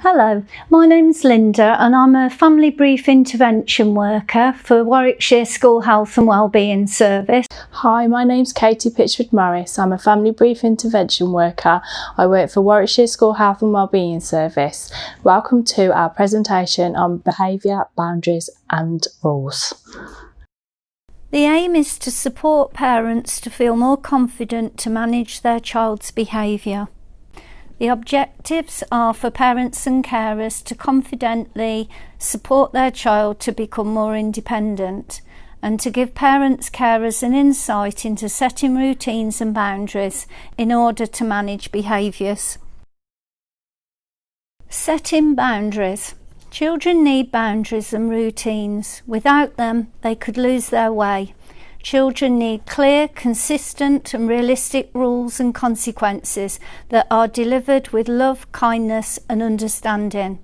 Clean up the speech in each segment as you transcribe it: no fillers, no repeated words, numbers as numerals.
Hello, my name's Linda and I'm a family brief intervention worker for Warwickshire School Health and Wellbeing Service. Hi, my name's Katie Pitchford-Morris. I'm a family brief intervention worker. I work for Warwickshire School Health and Wellbeing Service. Welcome to our presentation on behaviour, boundaries and rules. The aim is to support parents to feel more confident to manage their child's behaviour. The objectives are for parents and carers to confidently support their child to become more independent and to give parents, carers an insight into setting routines and boundaries in order to manage behaviours. Setting boundaries. Children need boundaries and routines. Without them, they could lose their way. Children need clear, consistent and realistic rules and consequences that are delivered with love, kindness and understanding.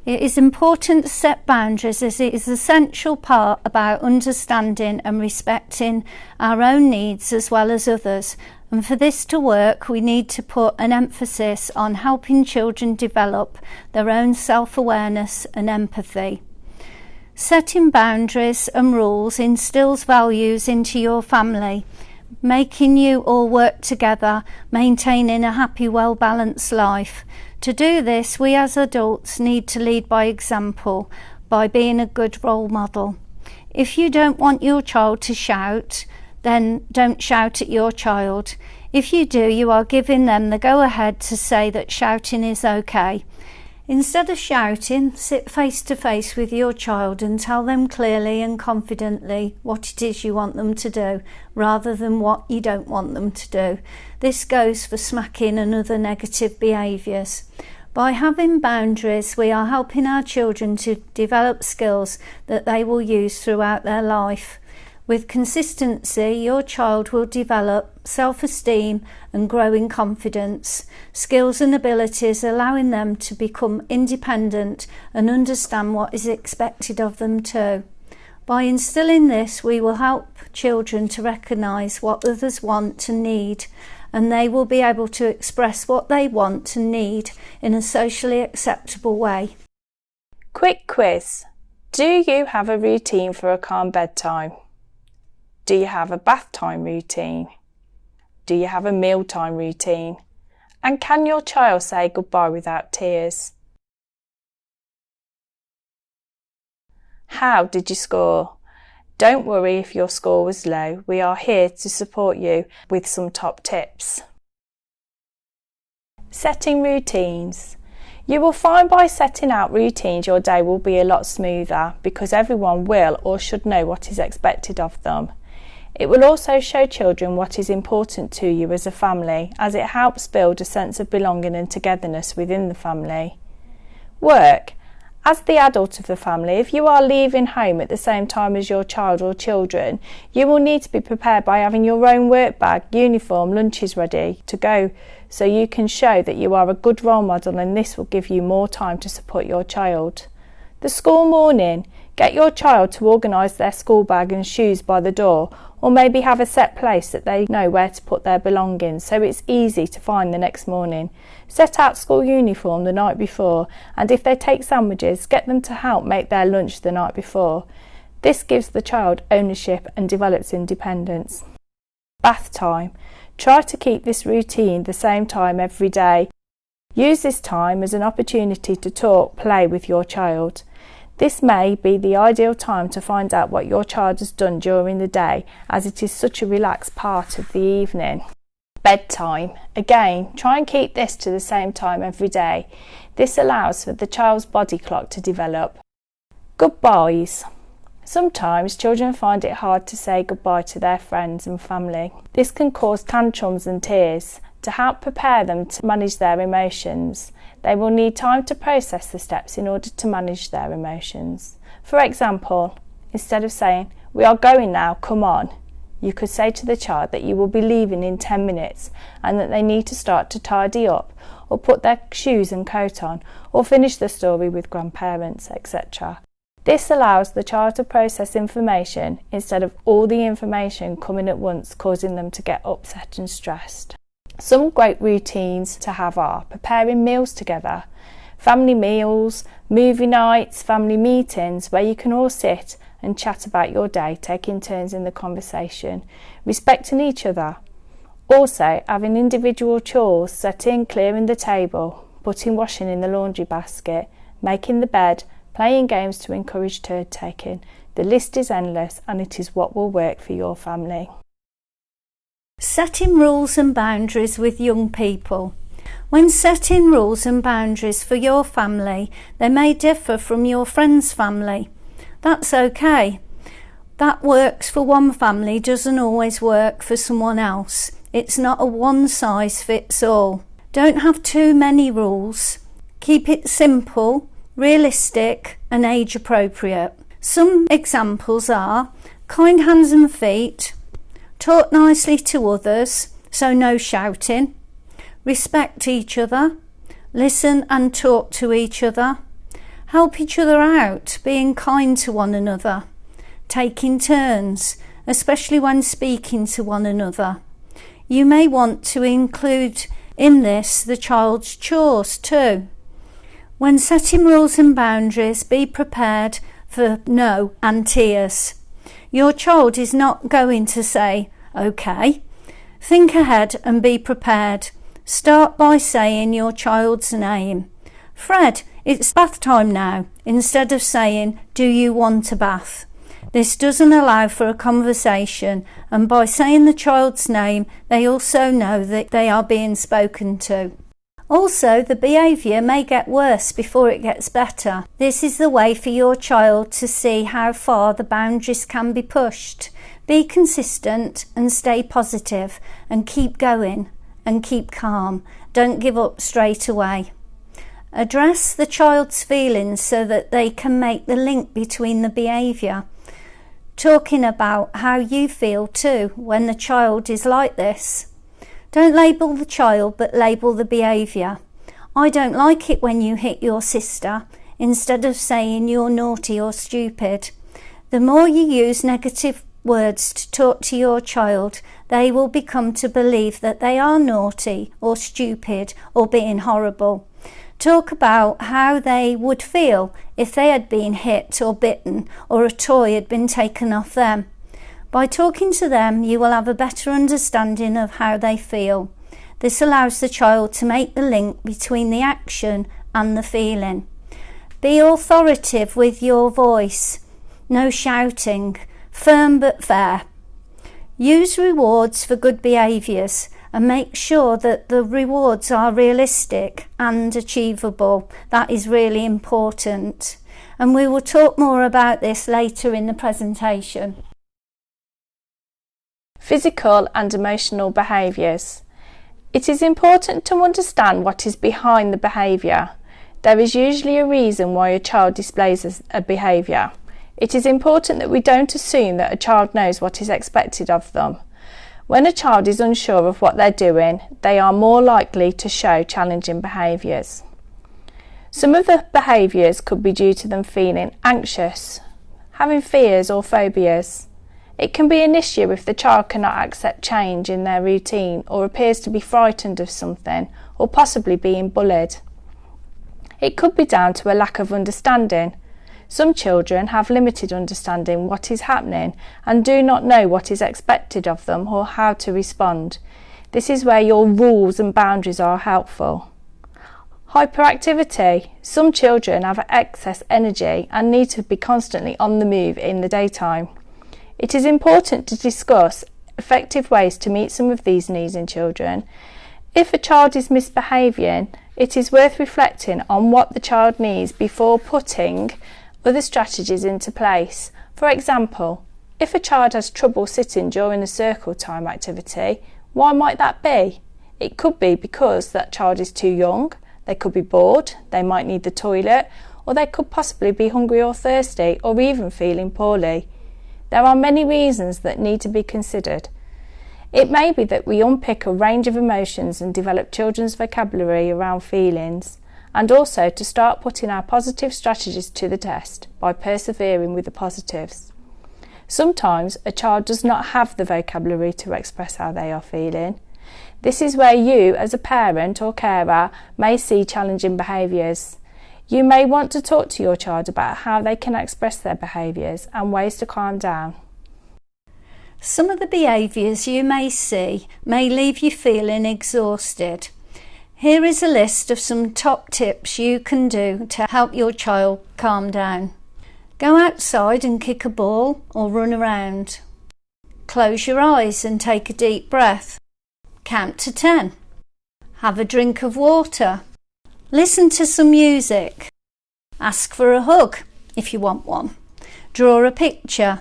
It is important to set boundaries as it is an essential part about understanding and respecting our own needs as well as others. And for this to work, we need to put an emphasis on helping children develop their own self-awareness and empathy. Setting boundaries and rules instills values into your family, making you all work together, maintaining a happy, well-balanced life. To do this, we as adults need to lead by example, by being a good role model. If you don't want your child to shout, then don't shout at your child. If you do, you are giving them the go-ahead to say that shouting is okay. Instead of shouting, sit face to face with your child and tell them clearly and confidently what it is you want them to do, rather than what you don't want them to do. This goes for smacking and other negative behaviours. By having boundaries, we are helping our children to develop skills that they will use throughout their life. With consistency, your child will develop self-esteem and grow in confidence, skills and abilities allowing them to become independent and understand what is expected of them too. By instilling this, we will help children to recognise what others want and need, and they will be able to express what they want and need in a socially acceptable way. Quick quiz. Do you have a routine for a calm bedtime? Do you have a bath time routine? Do you have a mealtime routine? And can your child say goodbye without tears? How did you score? Don't worry if your score was low. We are here to support you with some top tips. Setting routines. You will find by setting out routines your day will be a lot smoother because everyone will or should know what is expected of them. It will also show children what is important to you as a family, as it helps build a sense of belonging and togetherness within the family. Work. As the adult of the family, if you are leaving home at the same time as your child or children, you will need to be prepared by having your own work bag, uniform, lunches ready to go, so you can show that you are a good role model, and this will give you more time to support your child. The school morning. Get your child to organise their school bag and shoes by the door, or maybe have a set place that they know where to put their belongings so it's easy to find the next morning. Set out school uniform the night before, and if they take sandwiches, get them to help make their lunch the night before. This gives the child ownership and develops independence. Bath time. Try to keep this routine the same time every day. Use this time as an opportunity to talk, play with your child. This may be the ideal time to find out what your child has done during the day, as it is such a relaxed part of the evening. Bedtime. Again, try and keep this to the same time every day. This allows for the child's body clock to develop. Goodbyes. Sometimes children find it hard to say goodbye to their friends and family. This can cause tantrums and tears. To help prepare them to manage their emotions, they will need time to process the steps in order to manage their emotions. For example, instead of saying, "We are going now, come on," you could say to the child that you will be leaving in 10 minutes and that they need to start to tidy up or put their shoes and coat on or finish the story with grandparents, etc. This allows the child to process information instead of all the information coming at once, causing them to get upset and stressed. Some great routines to have are preparing meals together. family meals, movie nights, family meetings where you can all sit and chat about your day, taking turns in the conversation, respecting each other. Also, having individual chores, setting, clearing the table, putting washing in the laundry basket, making the bed, playing games to encourage turn taking. The list is endless, and it is what will work for your family. Setting rules and boundaries with young people. When setting rules and boundaries for your family, they may differ from your friend's family. That's okay. That works for one family doesn't always work for someone else. It's not a one-size-fits-all. Don't have too many rules. Keep it simple, realistic and age-appropriate. Some examples are kind hands and feet, talk nicely to others, so no shouting, respect each other, listen and talk to each other, help each other out, being kind to one another, taking turns, especially when speaking to one another. You may want to include in this the child's chores too. When setting rules and boundaries, be prepared for no and tears. Your child is not going to say, okay. Think ahead and be prepared. Start by saying your child's name. Fred, it's bath time now, instead of saying, do you want a bath? This doesn't allow for a conversation, and by saying the child's name, they also know that they are being spoken to. Also, the behaviour may get worse before it gets better. This is the way for your child to see how far the boundaries can be pushed. Be consistent and stay positive and keep going and keep calm. Don't give up straight away. Address the child's feelings so that they can make the link between the behaviour. Talking about how you feel too when the child is like this. Don't label the child but label the behaviour. I don't like it when you hit your sister, instead of saying you're naughty or stupid. The more you use negative words to talk to your child, they will become to believe that they are naughty or stupid or being horrible. Talk about how they would feel if they had been hit or bitten or a toy had been taken off them. By talking to them, you will have a better understanding of how they feel. This allows the child to make the link between the action and the feeling. Be authoritative with your voice. No shouting. Firm but fair. Use rewards for good behaviours and make sure that the rewards are realistic and achievable. That is really important. And we will talk more about this later in the presentation. Physical and emotional behaviours. It is important to understand what is behind the behaviour. There is usually a reason why a child displays a behaviour. It is important that we don't assume that a child knows what is expected of them. When a child is unsure of what they're doing, they are more likely to show challenging behaviours. Some of the behaviours could be due to them feeling anxious, having fears or phobias. It can be an issue if the child cannot accept change in their routine or appears to be frightened of something or possibly being bullied. It could be down to a lack of understanding. Some children have limited understanding what is happening and do not know what is expected of them or how to respond. This is where your rules and boundaries are helpful. Hyperactivity. Some children have excess energy and need to be constantly on the move in the daytime. It is important to discuss effective ways to meet some of these needs in children. If a child is misbehaving, it is worth reflecting on what the child needs before putting other strategies into place. For example, if a child has trouble sitting during a circle time activity, why might that be? It could be because that child is too young, they could be bored, they might need the toilet, or they could possibly be hungry or thirsty, or even feeling poorly. There are many reasons that need to be considered. It may be that we unpick a range of emotions and develop children's vocabulary around feelings, and also to start putting our positive strategies to the test by persevering with the positives. Sometimes a child does not have the vocabulary to express how they are feeling. This is where you, as a parent or carer, may see challenging behaviours. You may want to talk to your child about how they can express their behaviours and ways to calm down. Some of the behaviours you may see may leave you feeling exhausted. Here is a list of some top tips you can do to help your child calm down. Go outside and kick a ball or run around. Close your eyes and take a deep breath. Count to 10. Have a drink of water. Listen to some music. Ask for a hug if you want one. Draw a picture.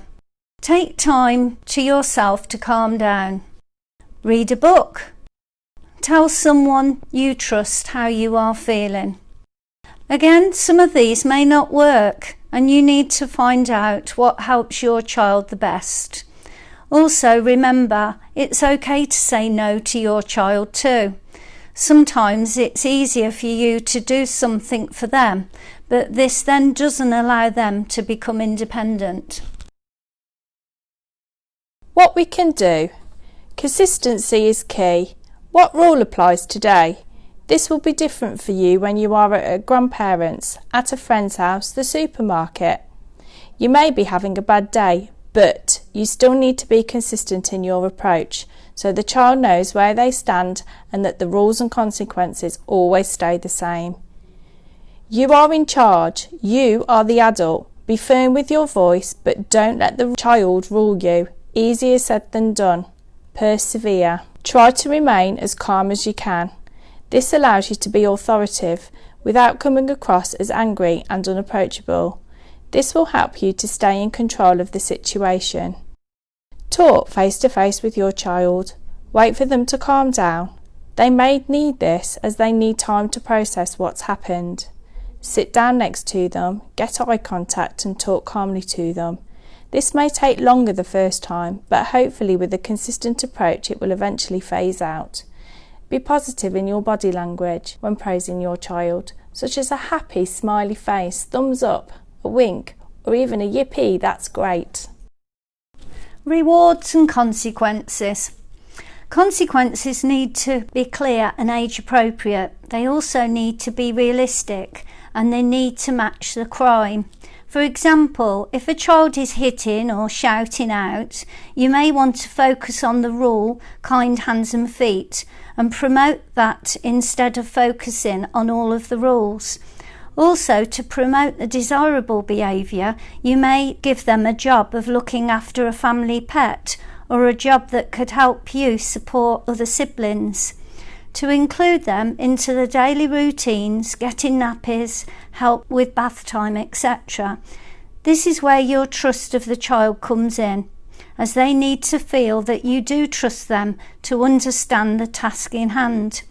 Take time to yourself to calm down. Read a book. Tell someone you trust how you are feeling. Again, some of these may not work, and you need to find out what helps your child the best. Also, remember, it's okay to say no to your child too. Sometimes it's easier for you to do something for them, but this then doesn't allow them to become independent. What we can do. Consistency is key. What rule applies today? This will be different for you when you are at a grandparent's, at a friend's house, the supermarket. You may be having a bad day, but you still need to be consistent in your approach so the child knows where they stand and that the rules and consequences always stay the same. You are in charge. You are the adult. Be firm with your voice, but don't let the child rule you. Easier said than done. Persevere. Try to remain as calm as you can. This allows you to be authoritative without coming across as angry and unapproachable. This will help you to stay in control of the situation. Talk face to face with your child. Wait for them to calm down. They may need this as they need time to process what's happened. Sit down next to them, get eye contact and talk calmly to them. This may take longer the first time, but hopefully with a consistent approach it will eventually phase out. Be positive in your body language when praising your child, such as a happy, smiley face, thumbs up, a wink, or even a yippee, that's great. Rewards and consequences. Consequences need to be clear and age appropriate. They also need to be realistic and they need to match the crime. For example, if a child is hitting or shouting out, you may want to focus on the rule, kind hands and feet, and promote that instead of focusing on all of the rules. Also, to promote the desirable behaviour, you may give them a job of looking after a family pet or a job that could help you support other siblings. To include them into the daily routines, getting nappies, help with bath time, etc. This is where your trust of the child comes in, as they need to feel that you do trust them to understand the task in hand.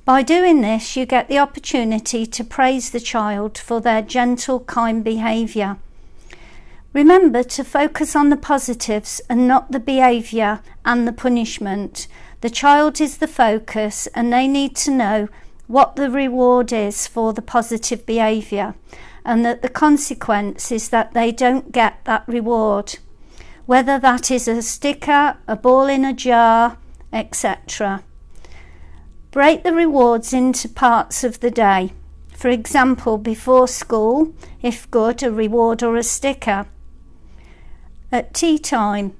By doing this, you get the opportunity to praise the child for their gentle, kind behaviour. Remember to focus on the positives and not the behaviour and the punishment. The child is the focus and they need to know what the reward is for the positive behaviour and that the consequence is that they don't get that reward, whether that is a sticker, a ball in a jar, etc. Break the rewards into parts of the day. For example, before school, if good, a reward or a sticker. At tea time,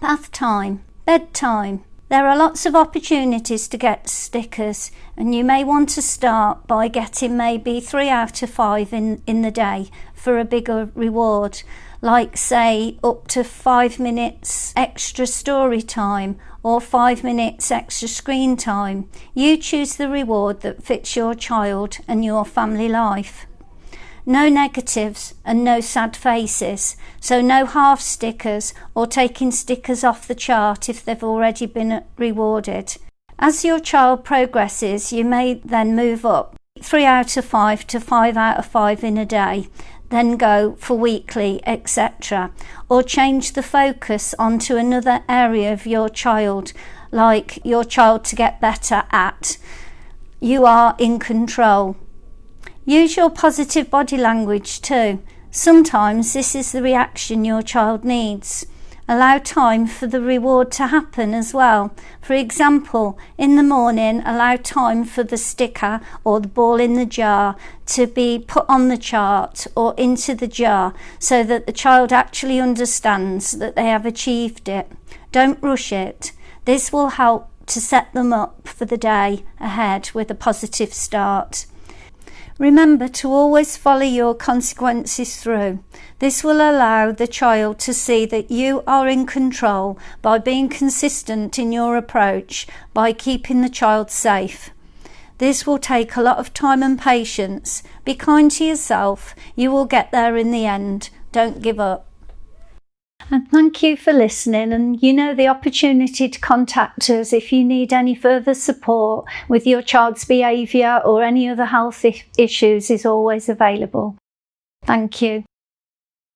bath time, bedtime. There are lots of opportunities to get stickers and you may want to start by getting maybe 3 out of 5 in the day for a bigger reward, like say up to 5 minutes extra story time or 5 minutes extra screen time. You choose the reward that fits your child and your family life. No negatives and no sad faces, so no half stickers or taking stickers off the chart if they've already been rewarded. As your child progresses, you may then move up 3 out of 5 to 5 out of 5 in a day, then go for weekly, etc. Or change the focus onto another area of your child, like your child to get better at. You are in control. Use your positive body language too. Sometimes this is the reaction your child needs. Allow time for the reward to happen as well. For example, in the morning, allow time for the sticker or the ball in the jar to be put on the chart or into the jar so that the child actually understands that they have achieved it. Don't rush it. This will help to set them up for the day ahead with a positive start. Remember to always follow your consequences through. This will allow the child to see that you are in control by being consistent in your approach, by keeping the child safe. This will take a lot of time and patience. Be kind to yourself. You will get there in the end. Don't give up. And thank you for listening, and you know the opportunity to contact us if you need any further support with your child's behaviour or any other health issues is always available. Thank you.